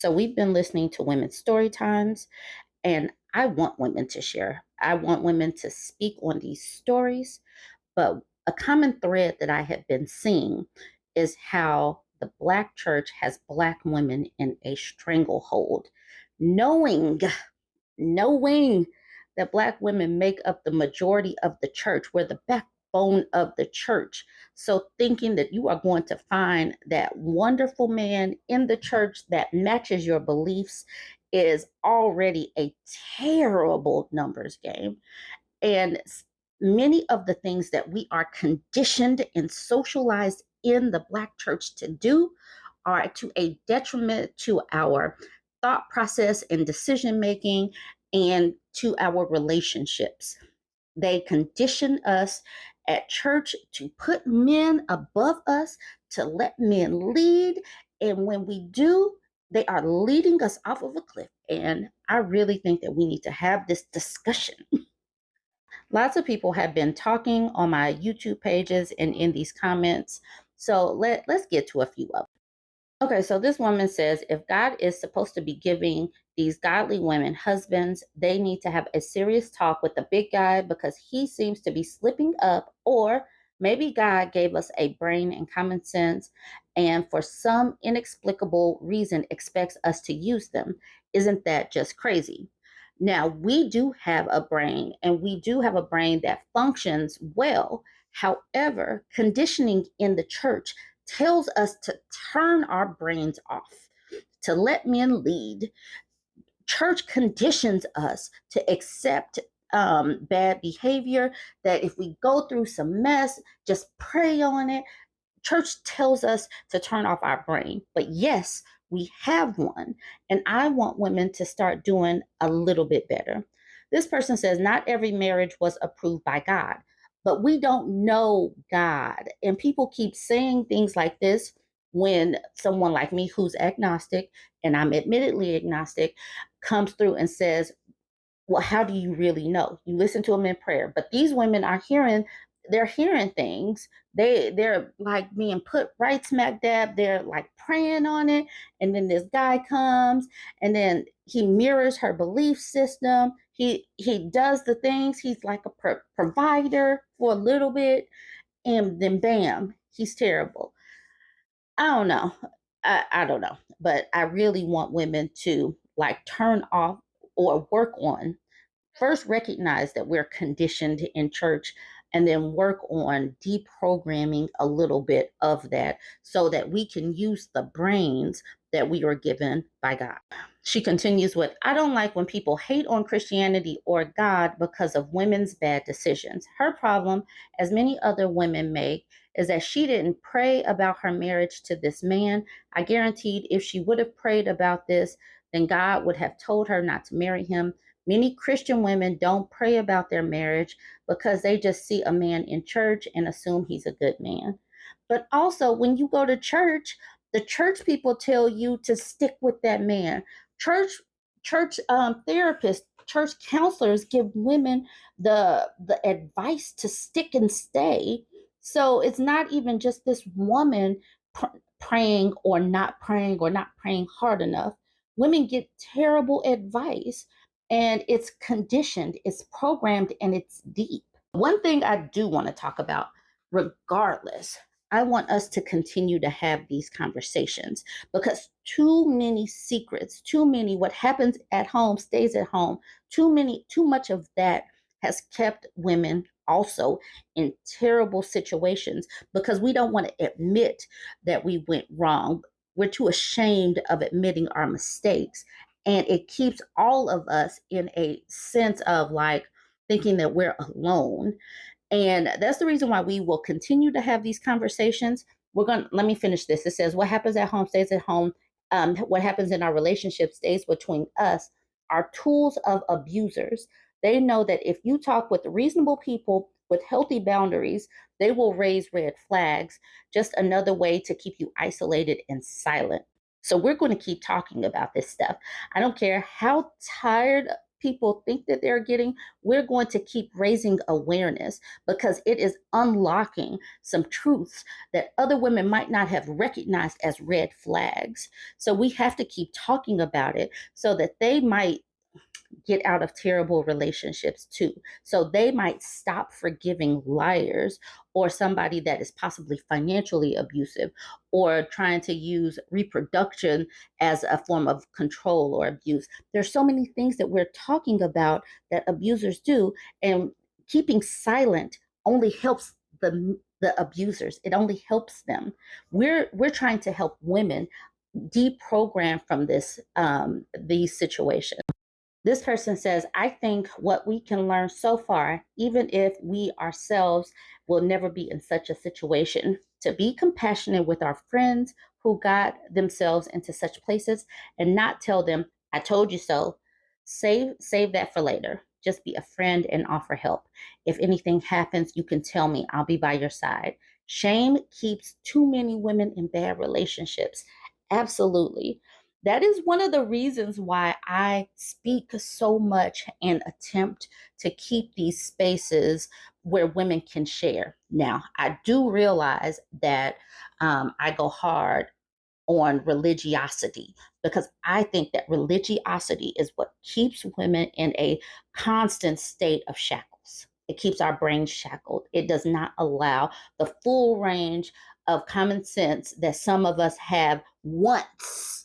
So we've been listening to women's story times, and I want women to share. I want women to speak on these stories. But a common thread that I have been seeing is how the Black church has Black women in a stranglehold, knowing knowing that Black women make up the majority of the church. We're the backbone of the church. So, thinking that you are going to find that wonderful man in the church that matches your beliefs is already a terrible numbers game. And many of the things that we are conditioned and socialized in the Black church to do are to a detriment to our thought process and decision making and to our relationships. They condition us at church to put men above us, to let men lead. And when we do, they are leading us off of a cliff. And I really think that we need to have this discussion. Lots of people have been talking on my YouTube pages and in these comments. So let's get to a few of them. Okay, so this woman says if God is supposed to be giving these godly women husbands, they need to have a serious talk with the big guy because he seems to be slipping up, or maybe God gave us a brain and common sense and for some inexplicable reason expects us to use them. Isn't that just crazy? Now, we do have a brain and we do have a brain that functions well. However, conditioning in the church tells us to turn our brains off, to let men lead. Church conditions us to accept bad behavior, that if we go through some mess, just pray on it. Church tells us to turn off our brain. But yes, we have one. And I want women to start doing a little bit better. This person says, not every marriage was approved by God, but we don't know God. And people keep saying things like this when someone like me, who's agnostic, and I'm admittedly agnostic, comes through and says, well, how do you really know? You listen to them in prayer. But these women are hearing, they're hearing things. They're like being put right smack dab. They're like praying on it. And then this guy comes and then he mirrors her belief system. He does the things. He's like a provider for a little bit. And then bam, he's terrible. I don't know. I don't know. But I really want women to like turn off or work on, first recognize that we're conditioned in church and then work on deprogramming a little bit of that so that we can use the brains that we are given by God. She continues with, I don't like when people hate on Christianity or God because of women's bad decisions. Her problem, as many other women make, is that she didn't pray about her marriage to this man. I guaranteed if she would have prayed about this, then God would have told her not to marry him. Many Christian women don't pray about their marriage because they just see a man in church and assume he's a good man. But also, when you go to church, the church people tell you to stick with that man. Church, church therapists, church counselors give women the advice to stick and stay. So it's not even just this woman praying or not praying hard enough. Women get terrible advice and it's conditioned, it's programmed, and it's deep. One thing I do want to talk about, regardless, I want us to continue to have these conversations because too many secrets, too many what happens at home stays at home. Too much of that has kept women also in terrible situations because we don't want to admit that we went wrong. We're too ashamed of admitting our mistakes. And it keeps all of us in a sense of like thinking that we're alone. And that's the reason why we will continue to have these conversations. Let me finish this. It says, what happens at home stays at home. What happens in our relationship stays between us. Are tools of abusers. They know that if you talk with reasonable people with healthy boundaries, they will raise red flags. Just another way to keep you isolated and silent. So we're going to keep talking about this stuff. I don't care how tired people think that they're getting, we're going to keep raising awareness because it is unlocking some truths that other women might not have recognized as red flags. So we have to keep talking about it so that they might get out of terrible relationships too. So they might stop forgiving liars or somebody that is possibly financially abusive or trying to use reproduction as a form of control or abuse. There's so many things that we're talking about that abusers do, and keeping silent only helps the abusers. It only helps them. We're trying to help women deprogram from these situations. This person says, I think what we can learn so far, even if we ourselves will never be in such a situation, to be compassionate with our friends who got themselves into such places and not tell them, I told you so. Save that for later. Just be a friend and offer help. If anything happens, you can tell me. I'll be by your side. Shame keeps too many women in bad relationships. Absolutely. That is one of the reasons why I speak so much and attempt to keep these spaces where women can share. Now, I do realize that I go hard on religiosity because I think that religiosity is what keeps women in a constant state of shackles. It keeps our brains shackled. It does not allow the full range of common sense that some of us have once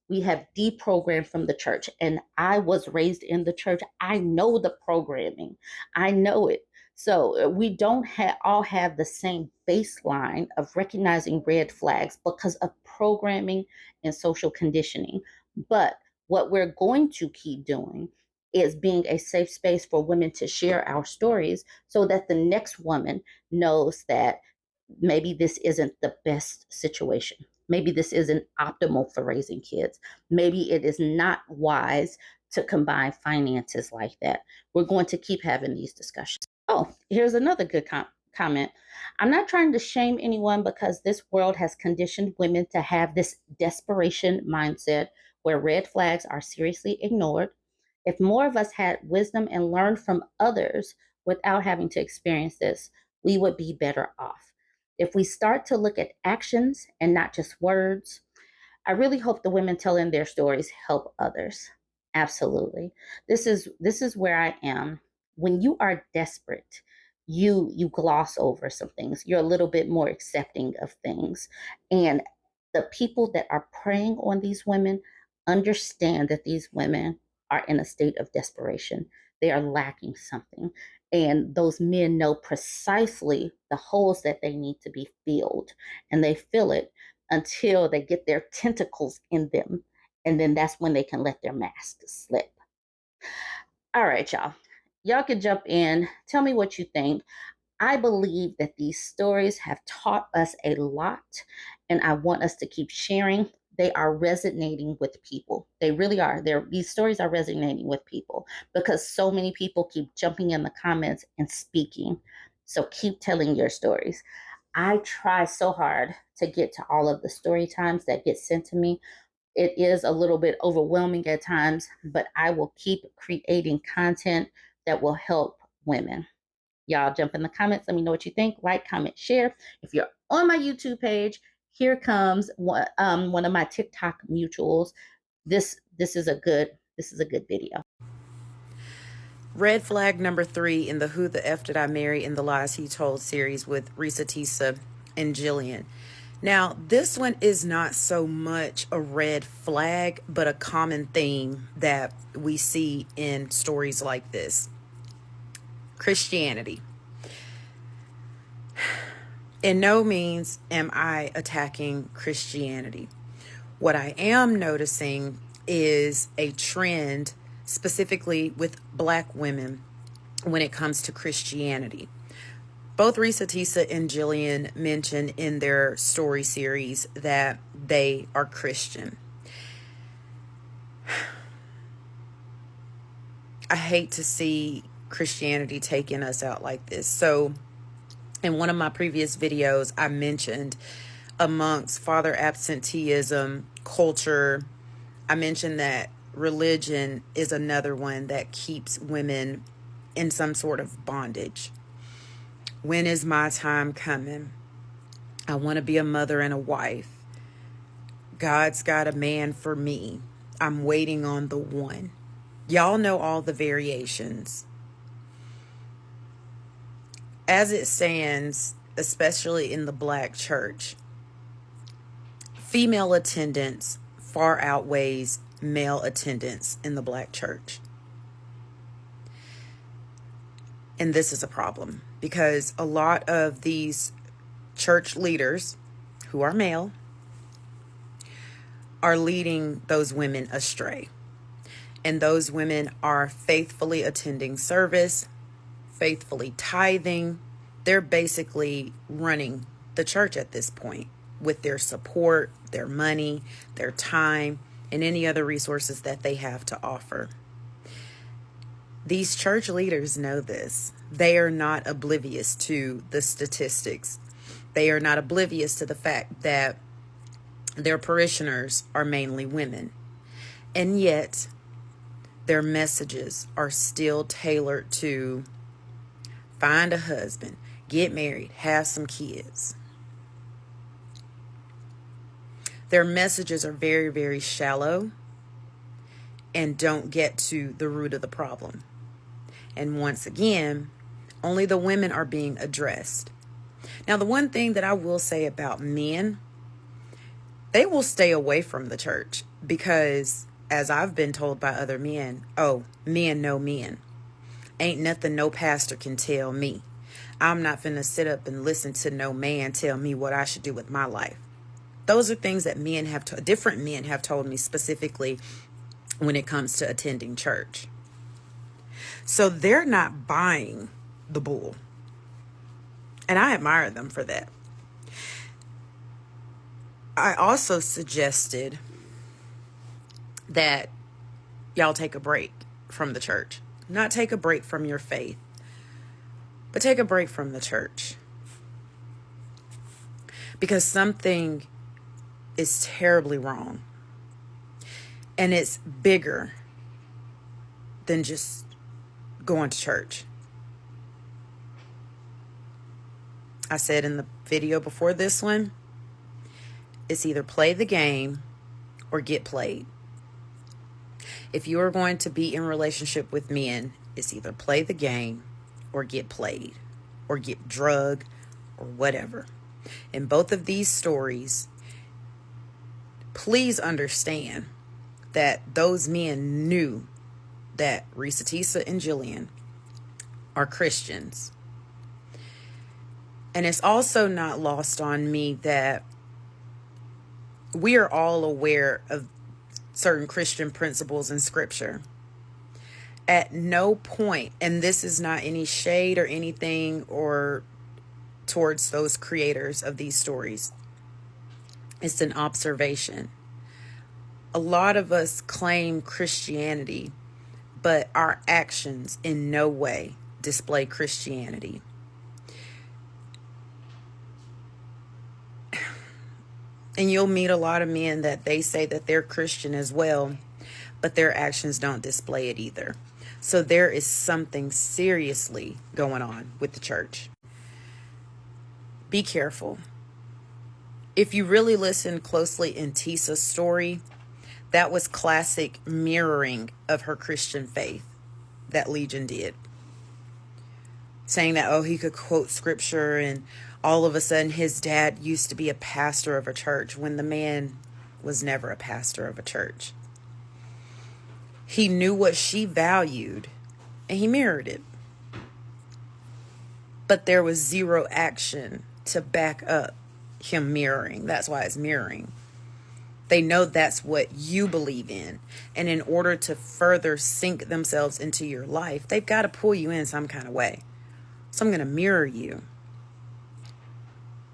we have deprogrammed from the church. And I was raised in the church. I know the programming. I know it. So we don't all have the same baseline of recognizing red flags because of programming and social conditioning. But what we're going to keep doing is being a safe space for women to share our stories so that the next woman knows that maybe this isn't the best situation. Maybe this isn't optimal for raising kids. Maybe it is not wise to combine finances like that. We're going to keep having these discussions. Oh, here's another good comment. I'm not trying to shame anyone because this world has conditioned women to have this desperation mindset where red flags are seriously ignored. If more of us had wisdom and learned from others without having to experience this, we would be better off. If we start to look at actions and not just words, I really hope the women telling their stories help others. Absolutely. This is where I am. When you are desperate, you gloss over some things. You're a little bit more accepting of things. And the people that are preying on these women understand that these women are in a state of desperation. They are lacking something. And those men know precisely the holes that they need to be filled. And they fill it until they get their tentacles in them. And then that's when they can let their mask slip. All right, y'all. Y'all can jump in. Tell me what you think. I believe that these stories have taught us a lot, and I want us to keep sharing. They are resonating with people. They really are. These stories are resonating with people because so many people keep jumping in the comments and speaking. So keep telling your stories. I try so hard to get to all of the story times that get sent to me. It is a little bit overwhelming at times, but I will keep creating content that will help women. Y'all jump in the comments. Let me know what you think. Like, comment, share. If you're on my YouTube page, here comes one of my TikTok mutuals. This is a good video. Red flag number 3 in the Who the F Did I Marry in the Lies He Told series with Risa Tisa and Jillian. Now, this one is not so much a red flag, but a common theme that we see in stories like this. Christianity. In no means am I attacking Christianity. What I am noticing is a trend specifically with Black women when it comes to Christianity. Both Risa Tisa and Jillian mention in their story series that they are Christian. I hate to see Christianity taking us out like this. So in one of my previous videos, I mentioned amongst father absenteeism culture, I mentioned that religion is another one that keeps women in some sort of bondage. When is my time coming? I want to be a mother and a wife. God's got a man for me. I'm waiting on the one. Y'all know all the variations. As it stands, especially in the Black church, female attendance far outweighs male attendance in the Black church. And this is a problem because a lot of these church leaders who are male are leading those women astray. And those women are faithfully attending service, faithfully tithing. They're basically running the church at this point with their support, their money, their time, and any other resources that they have to offer. These church leaders know this. They are not oblivious to the statistics. They are not oblivious to the fact that their parishioners are mainly women. And yet, their messages are still tailored to find a husband, get married, have some kids. Their messages are very, very shallow and don't get to the root of the problem. And once again, only the women are being addressed. Now, the one thing that I will say about men, they will stay away from the church because, as I've been told by other men, oh, men know men. Ain't nothing no pastor can tell me. I'm not finna sit up and listen to no man tell me what I should do with my life. Those are things that different men have told me specifically when it comes to attending church. So they're not buying the bull. And I admire them for that. I also suggested that y'all take a break from the church. Not take a break from your faith, but take a break from the church. Because something is terribly wrong. And it's bigger than just going to church. I said in the video before this one, it's either play the game or get played. If you are going to be in relationship with men, it's either play the game or get played or get drugged or whatever. In both of these stories, please understand that those men knew that Risa Tisa and Jillian are Christians. And it's also not lost on me that we are all aware of certain Christian principles in Scripture. At no point, and this is not any shade or anything or towards those creators of these stories, it's an observation. A lot of us claim Christianity, but our actions in no way display Christianity. And you'll meet a lot of men that they say that they're Christian as well, but their actions don't display it either. So there is something seriously going on with the church. Be careful. If you really listen closely in Tisa's story, that was classic mirroring of her Christian faith that Legion did. Saying that, oh, he could quote scripture and all of a sudden his dad used to be a pastor of a church when the man was never a pastor of a church. He knew what she valued and he mirrored it. But there was zero action to back up him mirroring. That's why it's mirroring. They know that's what you believe in. And in order to further sink themselves into your life, they've got to pull you in some kind of way. So I'm going to mirror you.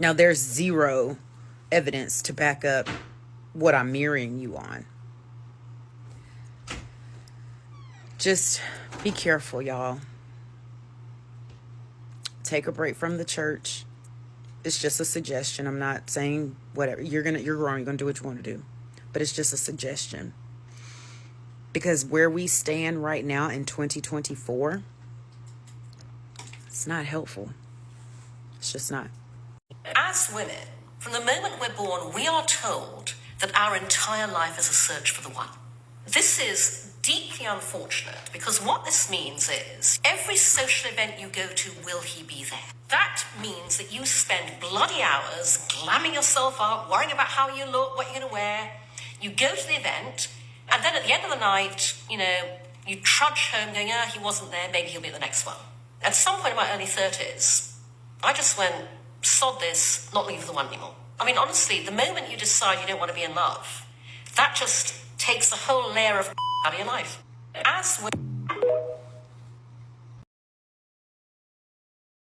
Now, there's zero evidence to back up what I'm mirroring you on. Just be careful, y'all. Take a break from the church. It's just a suggestion. I'm not saying whatever. You're wrong. You're going to do what you want to do. But it's just a suggestion. Because where we stand right now in 2024, it's not helpful. It's just not. As women, from the moment we're born, we are told that our entire life is a search for the one. This is deeply unfortunate because what this means is every social event you go to, will he be there? That means that you spend bloody hours glamming yourself up, worrying about how you look, what you're going to wear. You go to the event, and then at the end of the night, you trudge home going, he wasn't there, maybe he'll be at the next one. At some point in my early 30s, I just went, sod this, not looking for the one anymore. I mean, honestly, the moment you decide you don't want to be in love, that just takes a whole layer of out of your life. As